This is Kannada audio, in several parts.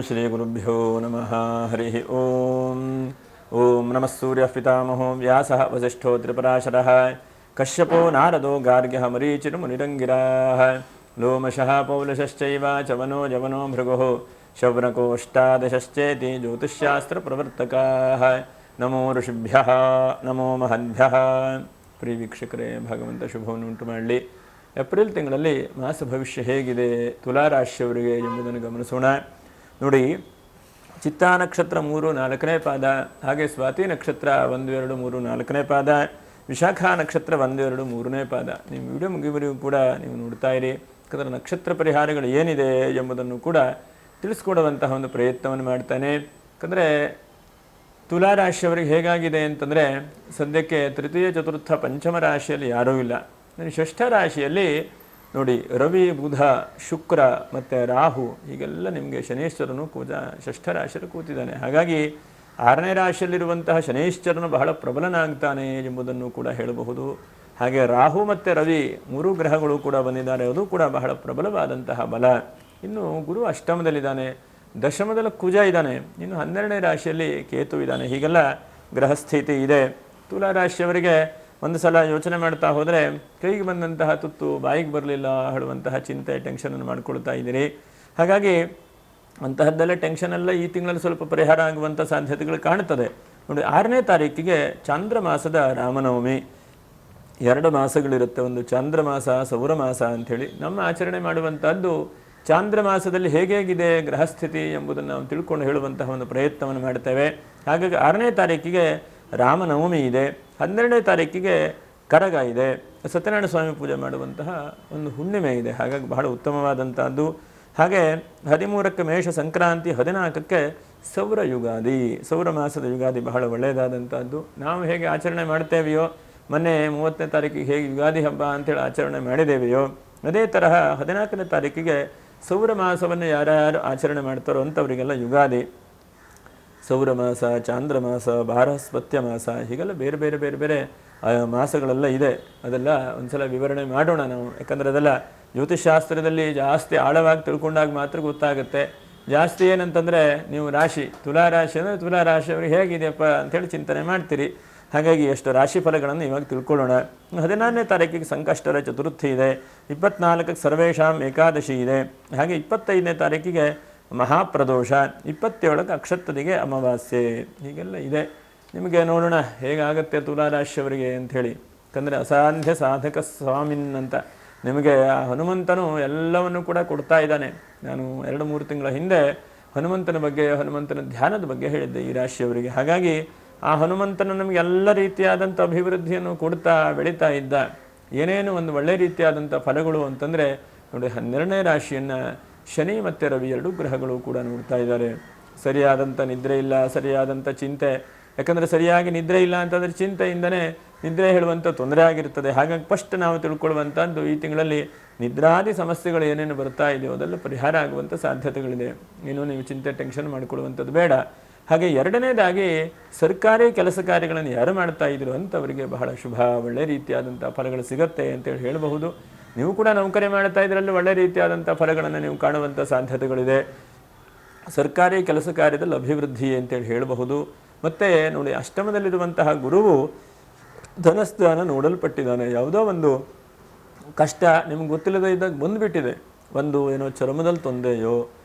ಶ್ರೀ ಗುರುಭ್ಯೋ ನಮಃ ಹರಿ ಓಂ. ಓಂ ನಮಃ ಸೂರ್ಯಃ ಪಿತಾಮಹೋ ವ್ಯಾಸಃ ವಸಿಷ್ಠೋ ತ್ರಿಪರಾಶರಃ ಕಶ್ಯಪೋ ನಾರದೋ ಗಾರ್ಗ್ಯಃ ಮರೀಚಿರ್ಮುನಿರಂಗಿರಾಃ ಲೋಮಶಃ ಪೌಲಶಶ್ಚೈವ ಚವನೋ ಜವನೋ ಭೃಗುಃ ಶೌನಕೋಷ್ಟಾದಶಶ್ಚೇತಿ ಜ್ಯೋತಿಷ್ಶಾಸ್ತ್ರಪ್ರವರ್ತಕಾಃ. ನಮೋ ಋಷಿಭ್ಯಃ ನಮೋ ಮಹದ್ಭ್ಯಃ. ಪ್ರಿಯ ವೀಕ್ಷಕರೇ, ಭಗವಂತ ಶುಭವನ್ನು ಉಂಟು ಮಾಡಲಿ. ಏಪ್ರಿಲ್ ತಿಂಗಳಲ್ಲಿ ಮಾಸ ಭವಿಷ್ಯ ಹೇಗಿದೆ ತುಲಾರಾಶಿಯವರಿಗೆ ಎಂಬುದನ್ನು ಗಮನಿಸೋಣ. ನೋಡಿ, ಚಿತ್ತಾ ನಕ್ಷತ್ರ 3-4ನೇ ಪಾದ, ಹಾಗೆ ಸ್ವಾತಿ ನಕ್ಷತ್ರ 1-2-3-4ನೇ ಪಾದ, ವಿಶಾಖಾ ನಕ್ಷತ್ರ 1-2-3ನೇ ಪಾದ. ನೀವು ವಿಡಿಯೋ ಮುಗಿವರೆಗೂ ಕೂಡ ನೀವು ನೋಡ್ತಾ ಇರಿ. ಯಾಕಂದರೆ ನಕ್ಷತ್ರ ಪರಿಹಾರಗಳು ಏನಿದೆ ಎಂಬುದನ್ನು ಕೂಡ ತಿಳಿಸ್ಕೊಡುವಂತಹ ಒಂದು ಪ್ರಯತ್ನವನ್ನು ಮಾಡ್ತಾನೆ. ಯಾಕಂದರೆ ತುಲಾರಾಶಿಯವರಿಗೆ ಹೇಗಾಗಿದೆ ಅಂತಂದರೆ, ಸದ್ಯಕ್ಕೆ ತೃತೀಯ ಚತುರ್ಥ ಪಂಚಮ ರಾಶಿಯಲ್ಲಿ ಯಾರೂ ಇಲ್ಲ. ಷಷ್ಠ ರಾಶಿಯಲ್ಲಿ ನೋಡಿ, ರವಿ, ಬುಧ, ಶುಕ್ರ ಮತ್ತು ರಾಹು, ಹೀಗೆಲ್ಲ ನಿಮಗೆ ಶನೇಶ್ವರನು ಷಷ್ಠ ರಾಶಿಯಲ್ಲಿ ಕೂತಿದ್ದಾನೆ. ಹಾಗಾಗಿ 6ನೇ ರಾಶಿಯಲ್ಲಿರುವಂತಹ ಶನೇಶ್ವರನು ಬಹಳ ಪ್ರಬಲನಾಗ್ತಾನೆ ಎಂಬುದನ್ನು ಕೂಡ ಹೇಳಬಹುದು. ಹಾಗೆ ರಾಹು ಮತ್ತು ರವಿ 3 ಗ್ರಹಗಳು ಕೂಡ ಬಂದಿದ್ದಾರೆ, ಅದು ಕೂಡ ಬಹಳ ಪ್ರಬಲವಾದಂತಹ ಬಲ. ಇನ್ನು ಗುರು ಅಷ್ಟಮದಲ್ಲಿದ್ದಾನೆ, ದಶಮದಲ್ಲಿ ಕುಜ ಇದ್ದಾನೆ, ಇನ್ನು 12ನೇ ರಾಶಿಯಲ್ಲಿ ಕೇತು ಇದ್ದಾನೆ. ಹೀಗೆಲ್ಲ ಗ್ರಹಸ್ಥಿತಿ ಇದೆ. ತುಲಾರಾಶಿಯವರಿಗೆ ಒಂದು ಸಲ ಯೋಚನೆ ಮಾಡ್ತಾ ಹೋದರೆ ಕೈಗೆ ಬಂದಂತಹ ತುತ್ತು ಬಾಯಿಗೆ ಬರಲಿಲ್ಲ ಹೇಳುವಂತಹ ಚಿಂತೆ, ಟೆನ್ಷನನ್ನು ಮಾಡ್ಕೊಳ್ತಾ ಇದ್ದೀರಿ. ಹಾಗಾಗಿ ಅಂತಹದ್ದೆಲ್ಲ ಟೆನ್ಷನೆಲ್ಲ ಈ ತಿಂಗಳಲ್ಲಿ ಸ್ವಲ್ಪ ಪರಿಹಾರ ಆಗುವಂಥ ಸಾಧ್ಯತೆಗಳು ಕಾಣುತ್ತದೆ. ನೋಡಿ, 6ನೇ ತಾರೀಕಿಗೆ ಚಾಂದ್ರ ಮಾಸದ ರಾಮನವಮಿ. 2 ಮಾಸಗಳಿರುತ್ತೆ, ಒಂದು ಚಾಂದ್ರ ಮಾಸ, ಸೌರ ಮಾಸ ಅಂಥೇಳಿ. ನಮ್ಮ ಆಚರಣೆ ಮಾಡುವಂಥದ್ದು ಚಾಂದ್ರ ಮಾಸದಲ್ಲಿ ಹೇಗಿದೆ ಗ್ರಹಸ್ಥಿತಿ ಎಂಬುದನ್ನು ನಾವು ತಿಳ್ಕೊಂಡು ಹೇಳುವಂತಹ ಒಂದು ಪ್ರಯತ್ನವನ್ನು ಮಾಡ್ತೇವೆ. ಹಾಗಾಗಿ 6ನೇ ತಾರೀಕಿಗೆ ರಾಮನವಮಿ ಇದೆ, 12ನೇ ತಾರೀಕಿಗೆ ಕರಗ ಇದೆ, ಸತ್ಯನಾರಾಯಣ ಸ್ವಾಮಿ ಪೂಜೆ ಮಾಡುವಂತಹ ಒಂದು ಹುಣ್ಣಿಮೆ ಇದೆ. ಹಾಗಾಗಿ ಬಹಳ ಉತ್ತಮವಾದಂಥದ್ದು. ಹಾಗೆ 13ಕ್ಕೆ ಮೇಷ ಸಂಕ್ರಾಂತಿ, 14ಕ್ಕೆ ಸೌರ ಯುಗಾದಿ, ಸೌರ ಮಾಸದ ಯುಗಾದಿ ಬಹಳ ಒಳ್ಳೆಯದಾದಂಥದ್ದು. ನಾವು ಹೇಗೆ ಆಚರಣೆ ಮಾಡ್ತೇವೆಯೋ, ಮೊನ್ನೆ 30ನೇ ತಾರೀಕಿಗೆ ಹೇಗೆ ಯುಗಾದಿ ಹಬ್ಬ ಅಂಥೇಳಿ ಆಚರಣೆ ಮಾಡಿದ್ದೇವೆಯೋ, ಅದೇ ತರಹ 14ನೇ ತಾರೀಕಿಗೆ ಸೌರ ಮಾಸವನ್ನು ಯಾರ್ಯಾರು ಆಚರಣೆ ಮಾಡ್ತಾರೋ ಅಂಥವರಿಗೆಲ್ಲ ಯುಗಾದಿ. ಸೌರ ಮಾಸ, ಚಾಂದ್ರ ಮಾಸ, ಬಾರಹಸ್ಪತ್ಯ ಮಾಸ, ಹೀಗೆಲ್ಲ ಬೇರೆ ಬೇರೆ ಬೇರೆ ಬೇರೆ ಮಾಸಗಳೆಲ್ಲ ಇದೆ. ಅದೆಲ್ಲ ಒಂದ್ಸಲ ವಿವರಣೆ ಮಾಡೋಣ ನಾವು. ಯಾಕಂದರೆ ಅದೆಲ್ಲ ಜ್ಯೋತಿಷ್ಶಾಸ್ತ್ರದಲ್ಲಿ ಜಾಸ್ತಿ ಆಳವಾಗಿ ತಿಳ್ಕೊಂಡಾಗ ಮಾತ್ರ ಗೊತ್ತಾಗುತ್ತೆ. ಜಾಸ್ತಿ ಏನಂತಂದರೆ, ನೀವು ರಾಶಿ ತುಲಾರಾಶಿ ಅಂದರೆ ತುಲಾರಾಶಿಯವ್ರಿಗೆ ಹೇಗಿದೆಯಪ್ಪ ಅಂಥೇಳಿ ಚಿಂತನೆ ಮಾಡ್ತೀರಿ. ಹಾಗಾಗಿ ಎಷ್ಟು ರಾಶಿ ಫಲಗಳನ್ನು ಇವಾಗ ತಿಳ್ಕೊಳ್ಳೋಣ. 14ನೇ ತಾರೀಕಿಗೆ ಸಂಕಷ್ಟರ ಚತುರ್ಥಿ ಇದೆ, 24ಕ್ಕೆ ಸರ್ವೇಶಾಂ ಏಕಾದಶಿ ಇದೆ, ಹಾಗೆ 25ನೇ ತಾರೀಕಿಗೆ ಮಹಾಪ್ರದೋಷ, 27ಕ್ಕೆ ಅಕ್ಷತದಿಗೆ ಅಮಾವಾಸ್ಯೆ, ಹೀಗೆಲ್ಲ ಇದೆ. ನಿಮಗೆ ನೋಡೋಣ ಹೇಗಾಗತ್ತೆ ತುಲಾರಾಶಿಯವರಿಗೆ ಅಂಥೇಳಿ. ಯಾಕಂದರೆ ಅಸಾಧ್ಯ ಸಾಧಕ ಸ್ವಾಮಿನ್ ಅಂತ ನಿಮಗೆ ಆ ಹನುಮಂತನು ಎಲ್ಲವನ್ನು ಕೂಡ ಕೊಡ್ತಾ ಇದ್ದಾನೆ. ನಾನು 2-3 ತಿಂಗಳ ಹಿಂದೆ ಹನುಮಂತನ ಬಗ್ಗೆ, ಹನುಮಂತನ ಧ್ಯಾನದ ಬಗ್ಗೆ ಹೇಳಿದ್ದೆ ಈ ರಾಶಿಯವರಿಗೆ. ಹಾಗಾಗಿ ಆ ಹನುಮಂತನ ನಮಗೆ ಎಲ್ಲ ರೀತಿಯಾದಂಥ ಅಭಿವೃದ್ಧಿಯನ್ನು ಕೊಡ್ತಾ ಬೆಳೀತಾ ಇದ್ದ. ಏನೇನು ಒಂದು ಒಳ್ಳೆ ರೀತಿಯಾದಂಥ ಫಲಗಳು ಅಂತಂದರೆ ನೋಡಿ, 12ನೇ ರಾಶಿಯನ್ನು ಶನಿ ಮತ್ತು ರವಿ 2 ಗ್ರಹಗಳು ಕೂಡ ನೋಡ್ತಾ ಇದ್ದಾರೆ. ಸರಿಯಾದಂಥ ನಿದ್ರೆ ಇಲ್ಲ, ಸರಿಯಾದಂಥ ಚಿಂತೆ. ಯಾಕಂದರೆ ಸರಿಯಾಗಿ ನಿದ್ರೆ ಇಲ್ಲ ಅಂತಂದರೆ ಚಿಂತೆಯಿಂದನೇ ನಿದ್ರೆ ಹೇಳುವಂಥ ತೊಂದರೆ ಆಗಿರ್ತದೆ. ಹಾಗಾಗಿ ಫಸ್ಟ್ ನಾವು ತಿಳ್ಕೊಳ್ಳುವಂಥದ್ದು, ಈ ತಿಂಗಳಲ್ಲಿ ನಿದ್ರಾದಿ ಸಮಸ್ಯೆಗಳು ಏನೇನು ಬರ್ತಾ ಇದೆಯೋ ಅದೆಲ್ಲ ಪರಿಹಾರ ಆಗುವಂಥ ಸಾಧ್ಯತೆಗಳಿದೆ. ಇನ್ನೂ ನೀವು ಚಿಂತೆ, ಟೆನ್ಷನ್ ಮಾಡಿಕೊಳ್ಳುವಂಥದ್ದು ಬೇಡ. ಹಾಗೆ 2ನೇದಾಗಿ ಸರ್ಕಾರಿ ಕೆಲಸ ಕಾರ್ಯಗಳನ್ನು ಯಾರು ಮಾಡ್ತಾ ಇದ್ರು ಅಂಥವರಿಗೆ ಬಹಳ ಶುಭ, ಒಳ್ಳೆ ರೀತಿಯಾದಂಥ ಫಲಗಳು ಸಿಗುತ್ತೆ ಅಂತೇಳಿ ಹೇಳಬಹುದು. ನೀವು ಕೂಡ ನೌಕರಿ ಮಾಡ್ತಾ ಇದರಲ್ಲಿ ಒಳ್ಳೆ ರೀತಿಯಾದಂಥ ಫಲಗಳನ್ನು ನೀವು ಕಾಣುವಂಥ ಸಾಧ್ಯತೆಗಳಿದೆ. ಸರ್ಕಾರಿ ಕೆಲಸ ಕಾರ್ಯದಲ್ಲಿ ಅಭಿವೃದ್ಧಿ ಅಂತೇಳಿ ಹೇಳಬಹುದು. ಮತ್ತು ನೋಡಿ, ಅಷ್ಟಮದಲ್ಲಿರುವಂತಹ ಗುರುವು ಧನಸ್ಥಾನ ನೋಡಲ್ಪಟ್ಟಿದ್ದಾನೆ. ಯಾವುದೋ ಒಂದು ಕಷ್ಟ ನಿಮ್ಗೆ ಗೊತ್ತಿಲ್ಲದೆ ಇದ್ದಾಗ ಬಂದುಬಿಟ್ಟಿದೆ. ಒಂದು ಏನೋ ಚರ್ಮದಲ್ಲಿ ತೊಂದರೆಯೋ,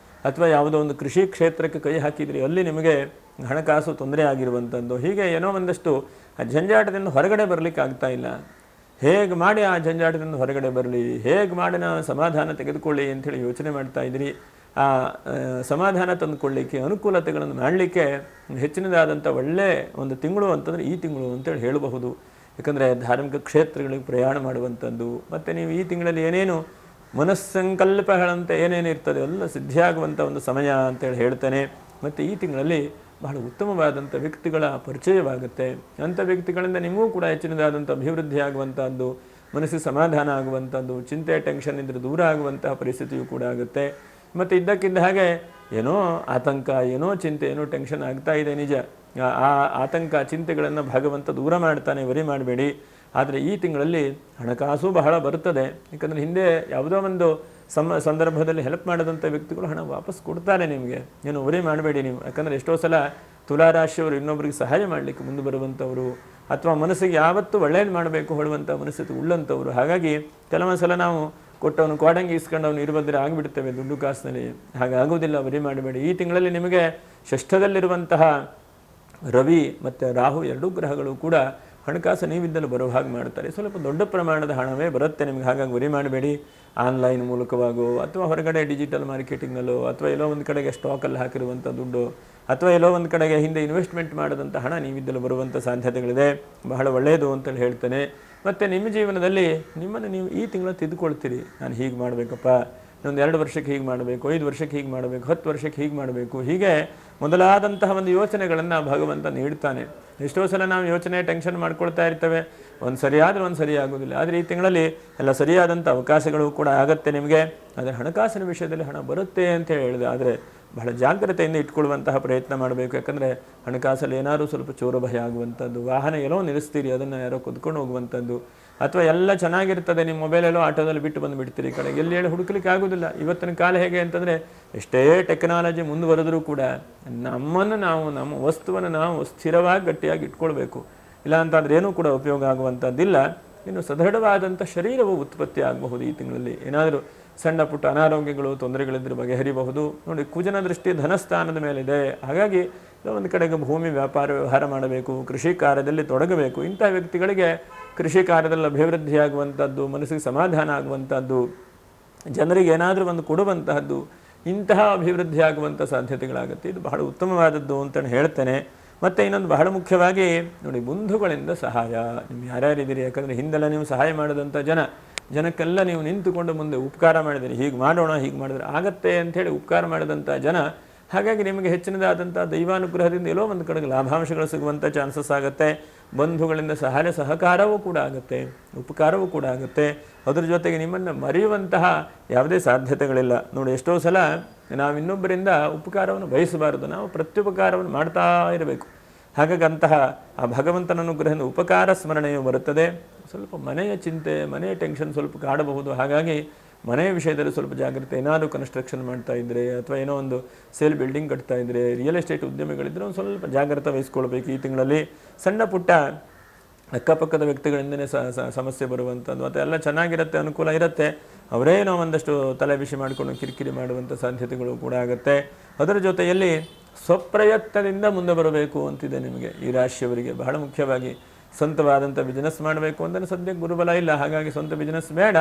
ಅಥವಾ ಯಾವುದೋ ಒಂದು ಕೃಷಿ ಕ್ಷೇತ್ರಕ್ಕೆ ಕೈ ಹಾಕಿದ್ರಿ, ಅಲ್ಲಿ ನಿಮಗೆ ಹಣಕಾಸು ತೊಂದರೆ ಆಗಿರುವಂಥದ್ದು, ಹೀಗೆ ಏನೋ ಒಂದಷ್ಟು ಆ ಜಂಜಾಟದಿಂದ ಹೊರಗಡೆ ಬರಲಿಕ್ಕೆ ಆಗ್ತಾ ಇಲ್ಲ. ಹೇಗೆ ಮಾಡಿ ಆ ಜಂಜಾಟದಿಂದ ಹೊರಗಡೆ ಬರಲಿ, ಹೇಗೆ ಮಾಡಿ ನಾವು ಸಮಾಧಾನ ತೆಗೆದುಕೊಳ್ಳಿ ಅಂಥೇಳಿ ಯೋಚನೆ ಮಾಡ್ತಾ ಇದ್ದೀರಿ. ಆ ಸಮಾಧಾನ ತಂದುಕೊಳ್ಳಿಕ್ಕೆ, ಅನುಕೂಲತೆಗಳನ್ನು ಮಾಡಲಿಕ್ಕೆ ಹೆಚ್ಚಿನದಾದಂಥ ಒಳ್ಳೆಯ ಒಂದು ತಿಂಗಳು ಅಂತಂದರೆ ಈ ತಿಂಗಳು ಅಂತೇಳಿ ಹೇಳಬಹುದು. ಯಾಕಂದರೆ ಧಾರ್ಮಿಕ ಕ್ಷೇತ್ರಗಳಿಗೆ ಪ್ರಯಾಣ ಮಾಡುವಂಥದ್ದು, ಮತ್ತು ನೀವು ಈ ತಿಂಗಳಲ್ಲಿ ಏನೇನು ಮನಸ್ಸಂಕಲ್ಪಗಳಂತೆ ಏನೇನು ಇರ್ತದೆ ಎಲ್ಲ ಸಿದ್ಧಿಯಾಗುವಂಥ ಒಂದು ಸಮಯ ಅಂತೇಳಿ ಹೇಳ್ತೇನೆ. ಮತ್ತು ಈ ತಿಂಗಳಲ್ಲಿ ಬಹಳ ಉತ್ತಮವಾದಂಥ ವ್ಯಕ್ತಿಗಳ ಪರಿಚಯವಾಗುತ್ತೆ. ಅಂಥ ವ್ಯಕ್ತಿಗಳಿಂದ ನಿಮಗೂ ಕೂಡ ಹೆಚ್ಚಿನದಾದಂಥ ಅಭಿವೃದ್ಧಿ ಆಗುವಂಥದ್ದು, ಮನಸ್ಸಿಗೆ ಸಮಾಧಾನ ಆಗುವಂಥದ್ದು, ಚಿಂತೆ ಟೆನ್ಷನ್ ಇದ್ದರೆ ದೂರ ಆಗುವಂತಹ ಪರಿಸ್ಥಿತಿಯೂ ಕೂಡ ಆಗುತ್ತೆ. ಮತ್ತು ಇದ್ದಕ್ಕಿದ್ದ ಹಾಗೆ ಏನೋ ಆತಂಕ, ಏನೋ ಚಿಂತೆ, ಏನೋ ಟೆನ್ಷನ್ ಆಗ್ತಾ ಇದೆ, ನಿಜ. ಆ ಆತಂಕ ಚಿಂತೆಗಳನ್ನು ಭಗವಂತ ದೂರ ಮಾಡ್ತಾನೆ, ವರಿ ಮಾಡಬೇಡಿ. ಆದರೆ ಈ ತಿಂಗಳಲ್ಲಿ ಹಣಕಾಸು ಬಹಳ ಬರುತ್ತದೆ. ಯಾಕಂದರೆ ಹಿಂದೆ ಯಾವುದೋ ಒಂದು ಸಂದರ್ಭದಲ್ಲಿ ಹೆಲ್ಪ್ ಮಾಡಿದಂಥ ವ್ಯಕ್ತಿಗಳು ಹಣ ವಾಪಸ್ ಕೊಡ್ತಾರೆ ನಿಮಗೆ. ಏನು ವರಿ ಮಾಡಬೇಡಿ ನೀವು. ಯಾಕಂದರೆ ಎಷ್ಟೋ ಸಲ ತುಲಾರಾಶಿಯವರು ಇನ್ನೊಬ್ಬರಿಗೆ ಸಹಾಯ ಮಾಡಲಿಕ್ಕೆ ಮುಂದೆ ಬರುವಂಥವರು, ಅಥವಾ ಮನಸ್ಸಿಗೆ ಯಾವತ್ತೂ ಒಳ್ಳೇದು ಮಾಡಬೇಕು ಹೇಳುವಂಥ ಮನಸ್ಥಿತಿ ಉಳ್ಳಂಥವ್ರು. ಹಾಗಾಗಿ ಕೆಲವೊಂದು ಸಲ ನಾವು ಕೊಟ್ಟವನು ಕೋಡಂಗಿ ಇಸ್ಕೊಂಡವನು ಇರುವುದ್ರೆ ಆಗಿಬಿಡ್ತೇವೆ ದುಡ್ಡು ಕಾಸಿನಲ್ಲಿ. ಹಾಗಾಗೋದಿಲ್ಲ, ವರಿ ಮಾಡಬೇಡಿ. ಈ ತಿಂಗಳಲ್ಲಿ ನಿಮಗೆ ಷಷ್ಠದಲ್ಲಿರುವಂತಹ ರವಿ ಮತ್ತು ರಾಹು ಎರಡೂ ಗ್ರಹಗಳು ಕೂಡ ಹಣಕಾಸು ನೀವಿದ್ದಲು ಬರೋ ಹಾಗೆ ಮಾಡ್ತಾರೆ. ಸ್ವಲ್ಪ ದೊಡ್ಡ ಪ್ರಮಾಣದ ಹಣವೇ ಬರುತ್ತೆ ನಿಮಗೆ. ಹಾಗಾಗಿ ವರಿ ಮಾಡಬೇಡಿ. ಆನ್ಲೈನ್ ಮೂಲಕವಾಗೋ ಅಥವಾ ಹೊರಗಡೆ ಡಿಜಿಟಲ್ ಮಾರ್ಕೆಟಿಂಗ್ನಲ್ಲೋ ಅಥವಾ ಎಲ್ಲೋ ಒಂದು ಕಡೆಗೆ ಸ್ಟಾಕಲ್ಲಿ ಹಾಕಿರುವಂಥ ದುಡ್ಡು ಅಥವಾ ಎಲ್ಲೋ ಒಂದು ಕಡೆಗೆ ಹಿಂದೆ ಇನ್ವೆಸ್ಟ್ಮೆಂಟ್ ಮಾಡಿದಂಥ ಹಣ ನೀವಿದ್ದಲು ಬರುವಂಥ ಸಾಧ್ಯತೆಗಳಿದೆ. ಬಹಳ ಒಳ್ಳೆಯದು ಅಂತೇಳಿ ಹೇಳ್ತೇನೆ. ಮತ್ತು ನಿಮ್ಮ ಜೀವನದಲ್ಲಿ ನಿಮ್ಮನ್ನು ನೀವು ಈ ತಿಂಗಳು ತಿದ್ದುಕೊಳ್ತೀರಿ. ನಾನು ಹೀಗೆ ಮಾಡಬೇಕಪ್ಪ, ಇನ್ನೊಂದು 2 ವರ್ಷಕ್ಕೆ ಹೀಗೆ ಮಾಡಬೇಕು, 5 ವರ್ಷಕ್ಕೆ ಹೀಗೆ ಮಾಡಬೇಕು, 10 ವರ್ಷಕ್ಕೆ ಹೀಗೆ ಮಾಡಬೇಕು, ಹೀಗೆ ಮೊದಲಾದಂತಹ ಒಂದು ಯೋಚನೆಗಳನ್ನು ಭಗವಂತ ನೀಡ್ತಾನೆ. ಎಷ್ಟೋ ಸಲ ನಾವು ಯೋಚನೆ ಟೆನ್ಷನ್ ಮಾಡ್ಕೊಳ್ತಾ ಇರ್ತೇವೆ, ಒಂದು ಸರಿಯಾದರೆ ಒಂದು ಸರಿ ಆಗೋದಿಲ್ಲ. ಆದರೆ ಈ ತಿಂಗಳಲ್ಲಿ ಎಲ್ಲ ಸರಿಯಾದಂಥ ಅವಕಾಶಗಳು ಕೂಡ ಆಗುತ್ತೆ ನಿಮಗೆ. ಆದರೆ ಹಣಕಾಸಿನ ವಿಷಯದಲ್ಲಿ ಹಣ ಬರುತ್ತೆ ಅಂತ ಹೇಳಿದೆ. ಆದರೆ ಬಹಳ ಜಾಗ್ರತೆಯಿಂದ ಇಟ್ಕೊಳ್ಳುವಂತಹ ಪ್ರಯತ್ನ ಮಾಡಬೇಕು. ಯಾಕಂದರೆ ಹಣಕಾಸಲ್ಲಿ ಏನಾದರೂ ಸ್ವಲ್ಪ ಚೋರ ಭಯ ಆಗುವಂಥದ್ದು, ವಾಹನ ಎಲ್ಲೋ ನಿಲ್ಲಿಸ್ತೀರಿ ಅದನ್ನು ಯಾರೋ ಕುದ್ಕೊಂಡು ಹೋಗುವಂಥದ್ದು, ಅಥವಾ ಎಲ್ಲ ಚೆನ್ನಾಗಿರ್ತದೆ ನಿಮ್ಮ ಮೊಬೈಲೆಲ್ಲೋ ಆಟೋದಲ್ಲಿ ಬಿಟ್ಟು ಬಂದು ಬಿಡ್ತೀರಿ ಈ ಕಡೆಗೆ, ಎಲ್ಲಿ ಹೇಳಿ ಹುಡುಕಲಿಕ್ಕೆ ಆಗೋದಿಲ್ಲ. ಇವತ್ತಿನ ಕಾಲ ಹೇಗೆ ಅಂತಂದರೆ ಎಷ್ಟೇ ಟೆಕ್ನಾಲಜಿ ಮುಂದುವರೆದರೂ ಕೂಡ ನಮ್ಮನ್ನು ನಾವು, ನಮ್ಮ ವಸ್ತುವನ್ನು ನಾವು ಸ್ಥಿರವಾಗಿ ಗಟ್ಟಿಯಾಗಿ ಇಟ್ಕೊಳ್ಬೇಕು. ಇಲ್ಲ ಅಂತಂದರೆ ಏನೂ ಕೂಡ ಉಪಯೋಗ ಆಗುವಂಥದ್ದಿಲ್ಲ. ಇನ್ನು ಸದೃಢವಾದಂಥ ಶರೀರವು ಉತ್ಪತ್ತಿ ಆಗಬಹುದು. ಈ ತಿಂಗಳಲ್ಲಿ ಏನಾದರೂ ಸಣ್ಣ ಪುಟ್ಟ ಅನಾರೋಗ್ಯಗಳು ತೊಂದರೆಗಳಿದ್ದರೆ ಬಗೆಹರಿಬಹುದು. ನೋಡಿ, ಕುಜನ ದೃಷ್ಟಿ ಧನಸ್ಥಾನದ ಮೇಲಿದೆ. ಹಾಗಾಗಿ ಒಂದು ಕಡೆಗೆ ಭೂಮಿ ವ್ಯವಹಾರ ಮಾಡಬೇಕು, ಕೃಷಿ ಕಾರ್ಯದಲ್ಲಿ ತೊಡಗಬೇಕು. ಇಂಥ ವ್ಯಕ್ತಿಗಳಿಗೆ ಕೃಷಿ ಕಾರ್ಯದಲ್ಲಿ ಅಭಿವೃದ್ಧಿಯಾಗುವಂಥದ್ದು, ಮನಸ್ಸಿಗೆ ಸಮಾಧಾನ ಆಗುವಂಥದ್ದು, ಜನರಿಗೆ ಏನಾದರೂ ಒಂದು ಕೊಡುವಂತಹದ್ದು, ಇಂತಹ ಅಭಿವೃದ್ಧಿ ಆಗುವಂಥ ಸಾಧ್ಯತೆಗಳಾಗುತ್ತೆ. ಇದು ಬಹಳ ಉತ್ತಮವಾದದ್ದು ಅಂತೇಳಿ ಹೇಳ್ತೇನೆ. ಮತ್ತು ಇನ್ನೊಂದು ಬಹಳ ಮುಖ್ಯವಾಗಿ ನೋಡಿ, ಬಂಧುಗಳಿಂದ ಸಹಾಯ. ನೀವು ಯಾರ್ಯಾರಿದ್ದೀರಿ, ಯಾಕಂದರೆ ಹಿಂದೆಲ್ಲ ನೀವು ಸಹಾಯ ಮಾಡಿದಂಥ ಜನಕ್ಕೆಲ್ಲ ನೀವು ನಿಂತುಕೊಂಡು ಮುಂದೆ ಉಪಕಾರ ಮಾಡಿದಿರಿ, ಹೀಗೆ ಮಾಡೋಣ, ಹೀಗೆ ಮಾಡಿದ್ರೆ ಆಗತ್ತೆ ಅಂಥೇಳಿ ಉಪಕಾರ ಮಾಡಿದಂಥ ಜನ. ಹಾಗಾಗಿ ನಿಮಗೆ ಹೆಚ್ಚಿನದಾದಂಥ ದೈವಾನುಗ್ರಹದಿಂದ ಎಲ್ಲೋ ಒಂದು ಕಡೆಗೆ ಲಾಭಾಂಶಗಳು ಸಿಗುವಂಥ ಚಾನ್ಸಸ್ ಆಗುತ್ತೆ. ಬಂಧುಗಳಿಂದ ಸಹಕಾರವೂ ಕೂಡ ಆಗುತ್ತೆ, ಉಪಕಾರವೂ ಕೂಡ ಆಗುತ್ತೆ. ಅದ್ರ ಜೊತೆಗೆ ನಿಮ್ಮನ್ನು ಮರೆಯುವಂತಹ ಯಾವುದೇ ಸಾಧ್ಯತೆಗಳಿಲ್ಲ. ನೋಡಿ, ಎಷ್ಟೋ ಸಲ ನಾವು ಇನ್ನೊಬ್ಬರಿಂದ ಉಪಕಾರವನ್ನು ಬಯಸಬಾರದು, ನಾವು ಪ್ರತ್ಯುಪಕಾರವನ್ನು ಮಾಡ್ತಾ ಇರಬೇಕು. ಹಾಗಾಗಿ ಅಂತಹ ಆ ಭಗವಂತನ ಅನುಗ್ರಹದಿಂದ ಉಪಕಾರ ಸ್ಮರಣೆಯು ಬರುತ್ತದೆ. ಸ್ವಲ್ಪ ಮನೆಯ ಚಿಂತೆ, ಮನೆಯ ಟೆನ್ಷನ್ ಸ್ವಲ್ಪ ಕಾಡಬಹುದು. ಹಾಗಾಗಿ ಮನೆಯ ವಿಷಯದಲ್ಲಿ ಸ್ವಲ್ಪ ಜಾಗ್ರತೆ. ಏನಾದರೂ ಕನ್ಸ್ಟ್ರಕ್ಷನ್ ಮಾಡ್ತಾ ಇದ್ದರೆ ಅಥವಾ ಏನೋ ಒಂದು ಸೇಲ್ ಬಿಲ್ಡಿಂಗ್ ಕಟ್ತಾ ಇದ್ದರೆ, ರಿಯಲ್ ಎಸ್ಟೇಟ್ ಉದ್ಯಮಿಗಳಿದ್ದರೆ ಒಂದು ಸ್ವಲ್ಪ ಜಾಗ್ರತೆ ವಹಿಸ್ಕೊಳ್ಬೇಕು. ಈ ತಿಂಗಳಲ್ಲಿ ಸಣ್ಣ ಪುಟ್ಟ ಅಕ್ಕಪಕ್ಕದ ವ್ಯಕ್ತಿಗಳಿಂದನೇ ಸಮಸ್ಯೆ ಬರುವಂಥದ್ದು, ಮತ್ತು ಎಲ್ಲ ಚೆನ್ನಾಗಿರುತ್ತೆ, ಅನುಕೂಲ ಇರುತ್ತೆ, ಅವರೇನೋ ಒಂದಷ್ಟು ತಲೆ ಬಿಸಿ ಮಾಡಿಕೊಂಡು ಕಿರಿಕಿರಿ ಮಾಡುವಂಥ ಸಾಧ್ಯತೆಗಳು ಕೂಡ ಆಗುತ್ತೆ. ಅದರ ಜೊತೆಯಲ್ಲಿ ಸ್ವಪ್ರಯತ್ನದಿಂದ ಮುಂದೆ ಬರಬೇಕು ಅಂತಿದೆ ನಿಮಗೆ. ಈ ರಾಶಿಯವರಿಗೆ ಬಹಳ ಮುಖ್ಯವಾಗಿ ಸ್ವಂತವಾದಂಥ ಬಿಸ್ನೆಸ್ ಮಾಡಬೇಕು ಅಂದರೆ ಸದ್ಯಕ್ಕೆ ಗುರುಬಲ ಇಲ್ಲ. ಹಾಗಾಗಿ ಸ್ವಂತ ಬಿಸ್ನೆಸ್ ಬೇಡ.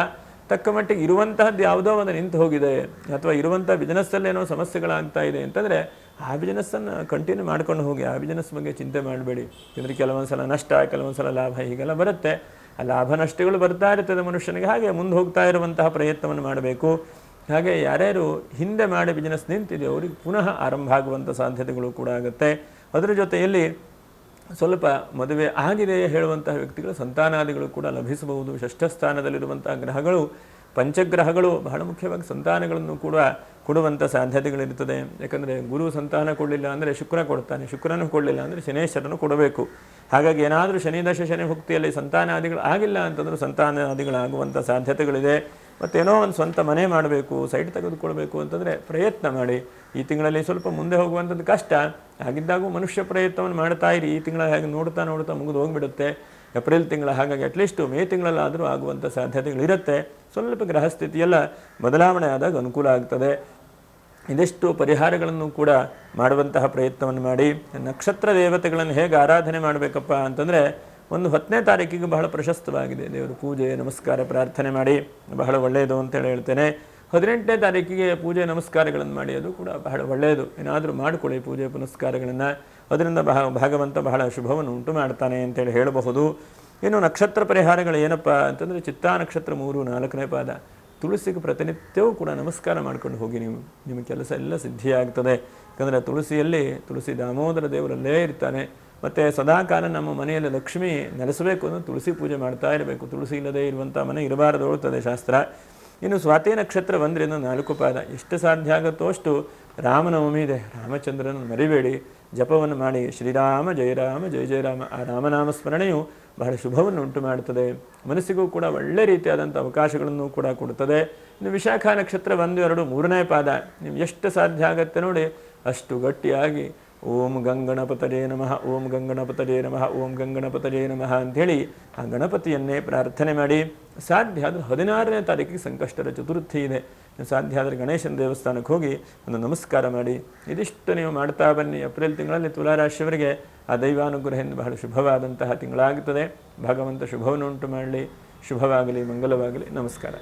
ತಕ್ಕ ಮಟ್ಟಿಗೆ ಇರುವಂತಹದ್ದು ಯಾವುದೋ ಒಂದು ನಿಂತು ಹೋಗಿದೆ ಅಥವಾ ಇರುವಂಥ ಬಿಸ್ನೆಸ್ಸಲ್ಲಿ ಏನೋ ಸಮಸ್ಯೆಗಳಾಗ್ತಾ ಇದೆ ಅಂತಂದರೆ ಆ ಬಿಸ್ನೆಸ್ಸನ್ನು ಕಂಟಿನ್ಯೂ ಮಾಡ್ಕೊಂಡು ಹೋಗಿ. ಆ ಬಿಸ್ನೆಸ್ ಬಗ್ಗೆ ಚಿಂತೆ ಮಾಡಬೇಡಿ. ಅಂದರೆ ಕೆಲವೊಂದು ಸಲ ನಷ್ಟ, ಕೆಲವೊಂದು ಸಲ ಲಾಭ, ಹೀಗೆಲ್ಲ ಬರುತ್ತೆ. ಆ ಲಾಭ ನಷ್ಟಗಳು ಬರ್ತಾ ಇರ್ತದೆ ಮನುಷ್ಯನಿಗೆ. ಹಾಗೆ ಮುಂದೆ ಹೋಗ್ತಾ ಇರುವಂತಹ ಪ್ರಯತ್ನವನ್ನು ಮಾಡಬೇಕು. ಹಾಗೆ ಯಾರ್ಯಾರು ಹಿಂದೆ ಮಾಡಿ ಬಿಸ್ನೆಸ್ ನಿಂತಿದೆ ಅವರಿಗೆ ಪುನಃ ಆರಂಭ ಆಗುವಂಥ ಸಾಧ್ಯತೆಗಳು ಕೂಡ ಆಗುತ್ತೆ. ಅದರ ಜೊತೆಯಲ್ಲಿ ಸ್ವಲ್ಪ ಮದುವೆ ಆಗಿದೆ ಹೇಳುವಂತಹ ವ್ಯಕ್ತಿಗಳ ಸಂತಾನಾದಿಗಳು ಕೂಡ ಲಭಿಸಬಹುದು. ಷಷ್ಠ ಸ್ಥಾನದಲ್ಲಿರುವಂತಹ ಗ್ರಹಗಳು, ಪಂಚಗ್ರಹಗಳು ಬಹಳ ಮುಖ್ಯವಾಗಿ ಸಂತಾನಗಳನ್ನು ಕೂಡ ಕೊಡುವಂಥ ಸಾಧ್ಯತೆಗಳಿರ್ತದೆ. ಯಾಕಂದರೆ ಗುರು ಸಂತಾನ ಕೊಡಲಿಲ್ಲ ಅಂದರೆ ಶುಕ್ರ ಕೊಡ್ತಾನೆ, ಶುಕ್ರನೂ ಕೊಡಲಿಲ್ಲ ಅಂದರೆ ಶನೇಶ್ವರನು ಕೊಡಬೇಕು. ಹಾಗಾಗಿ ಏನಾದರೂ ಶನಿದಶ ಶನಿ ಭುಕ್ತಿಯಲ್ಲಿ ಸಂತಾನಾದಿಗಳು ಆಗಿಲ್ಲ ಅಂತಂದರೂ ಸಂತಾನಾದಿಗಳಾಗುವಂಥ ಸಾಧ್ಯತೆಗಳಿದೆ. ಮತ್ತೇನೋ ಒಂದು ಸ್ವಂತ ಮನೆ ಮಾಡಬೇಕು, ಸೈಟ್ ತೆಗೆದುಕೊಳ್ಬೇಕು ಅಂತಂದರೆ ಪ್ರಯತ್ನ ಮಾಡಿ. ಈ ತಿಂಗಳಲ್ಲಿ ಸ್ವಲ್ಪ ಮುಂದೆ ಹೋಗುವಂಥದ್ದು ಕಷ್ಟ. ಹಾಗಿದ್ದಾಗೂ ಮನುಷ್ಯ ಪ್ರಯತ್ನವನ್ನು ಮಾಡ್ತಾ ಇರಿ. ಈ ತಿಂಗಳ ಹಾಗೆ ನೋಡ್ತಾ ಮುಗಿದು ಹೋಗಿಬಿಡುತ್ತೆ ಏಪ್ರಿಲ್ ತಿಂಗಳ. ಹಾಗಾಗಿ ಅಟ್ಲೀಸ್ಟು ಮೇ ತಿಂಗಳಲ್ಲಾದರೂ ಆಗುವಂಥ ಸಾಧ್ಯತೆಗಳಿರುತ್ತೆ. ಸ್ವಲ್ಪ ಗ್ರಹಸ್ಥಿತಿಯೆಲ್ಲ ಬದಲಾವಣೆ ಆದಾಗ ಅನುಕೂಲ ಆಗ್ತದೆ. ಇದೆಷ್ಟು ಪರಿಹಾರಗಳನ್ನು ಕೂಡ ಮಾಡುವಂತಹ ಪ್ರಯತ್ನವನ್ನು ಮಾಡಿ. ನಕ್ಷತ್ರ ದೇವತೆಗಳನ್ನು ಹೇಗೆ ಆರಾಧನೆ ಮಾಡಬೇಕಪ್ಪ ಅಂತಂದರೆ, ಒಂದು 10ನೇ ತಾರೀಕಿಗೆ ಬಹಳ ಪ್ರಶಸ್ತವಾಗಿದೆ. ದೇವರ ಪೂಜೆ ನಮಸ್ಕಾರ ಪ್ರಾರ್ಥನೆ ಮಾಡಿ, ಬಹಳ ಒಳ್ಳೆಯದು ಅಂತೇಳಿ ಹೇಳ್ತೇನೆ. 18ನೇ ತಾರೀಕಿಗೆ ಪೂಜೆ ನಮಸ್ಕಾರಗಳನ್ನು ಮಾಡಿ, ಅದು ಕೂಡ ಬಹಳ ಒಳ್ಳೆಯದು. ಏನಾದರೂ ಮಾಡಿಕೊಳ್ಳಿ ಪೂಜೆ ಪುನಸ್ಕಾರಗಳನ್ನು, ಅದರಿಂದ ಭಗವಂತ ಬಹಳ ಶುಭವನ್ನು ಉಂಟು ಮಾಡ್ತಾನೆ ಅಂತೇಳಿ ಹೇಳಬಹುದು. ಇನ್ನು ನಕ್ಷತ್ರ ಪರಿಹಾರಗಳು ಏನಪ್ಪ ಅಂತಂದರೆ, ಚಿತ್ತಾ ನಕ್ಷತ್ರ 3, 4ನೇ ಪಾದ, ತುಳಸಿಗೆ ಪ್ರತಿನಿತ್ಯವೂ ಕೂಡ ನಮಸ್ಕಾರ ಮಾಡ್ಕೊಂಡು ಹೋಗಿ. ನಿಮ್ಮ ಕೆಲಸ ಎಲ್ಲ ಸಿದ್ಧಿಯಾಗ್ತದೆ. ಯಾಕಂದರೆ ತುಳಸಿ ದಾಮೋದರ ದೇವರಲ್ಲೇ ಇರ್ತಾನೆ. ಮತ್ತು ಸದಾಕಾಲ ನಮ್ಮ ಮನೆಯಲ್ಲಿ ಲಕ್ಷ್ಮಿ ನೆಲೆಸಬೇಕು ಅಂದರೆ ತುಳಸಿ ಪೂಜೆ ಮಾಡ್ತಾ ಇರಬೇಕು. ತುಳಸಿ ಇಲ್ಲದೆ ಇರುವಂಥ ಮನೆ ಇರಬಾರದು ಹೇಳ್ತದೆ ಶಾಸ್ತ್ರ. ಇನ್ನು ಸ್ವಾತಿ ನಕ್ಷತ್ರ 1ರಿಂದ 4 ಪಾದ, ಎಷ್ಟು ಸಾಧ್ಯ ಆಗುತ್ತೋ ಅಷ್ಟು ರಾಮನವಮಿ ಇದೆ. ರಾಮಚಂದ್ರನ ಮರಿಬೇಡಿ, ಜಪವನ್ನು ಮಾಡಿ. ಶ್ರೀರಾಮ ಜಯ ರಾಮ ಜಯ ಜಯ ರಾಮ, ಆ ರಾಮನಾಮ ಸ್ಮರಣೆಯು ಬಹಳ ಶುಭವನ್ನು ಉಂಟು ಮಾಡುತ್ತದೆ. ಮನಸ್ಸಿಗೂ ಕೂಡ ಒಳ್ಳೆ ರೀತಿಯಾದಂಥ ಅವಕಾಶಗಳನ್ನು ಕೂಡ ಕೊಡುತ್ತದೆ. ಇನ್ನು ವಿಶಾಖ ನಕ್ಷತ್ರ 1, 2, 3ನೇ ಪಾದ ನಿಮ್ಗೆ ಎಷ್ಟು ಸಾಧ್ಯ ಆಗತ್ತೆ ನೋಡಿ ಅಷ್ಟು ಗಟ್ಟಿಯಾಗಿ ಓಂ ಗಂಗಣಪತಯೇ ನಮಃ, ಓಂ ಗಂಗಣಪತಯೇ ನಮಃ, ಓಂ ಗಂಗಣಪತಯೇ ನಮಃ ಅಂಥೇಳಿ ಆ ಗಣಪತಿಯನ್ನೇ ಪ್ರಾರ್ಥನೆ ಮಾಡಿ. ಸಾಧ್ಯ ಆದರೆ 16ನೇ ತಾರೀಕಿಗೆ ಸಂಕಷ್ಟರ ಚತುರ್ಥಿ ಇದೆ. ನೀವು ಸಾಧ್ಯ ಆದರೆ ಗಣೇಶನ ದೇವಸ್ಥಾನಕ್ಕೆ ಹೋಗಿ ಒಂದು ನಮಸ್ಕಾರ ಮಾಡಿ. ಇದಿಷ್ಟು ನೀವು ಮಾಡ್ತಾ ಬನ್ನಿ. ಏಪ್ರಿಲ್ ತಿಂಗಳಲ್ಲಿ ತುಲಾರಾಶಿಯವರಿಗೆ ಆ ದೈವಾನುಗ್ರಹದಿಂದ ಬಹಳ ಶುಭವಾದಂತಹ ತಿಂಗಳಾಗುತ್ತದೆ. ಭಗವಂತ ಶುಭವನ್ನು ಉಂಟು ಮಾಡಲಿ. ಶುಭವಾಗಲಿ, ಮಂಗಲವಾಗಲಿ. ನಮಸ್ಕಾರ.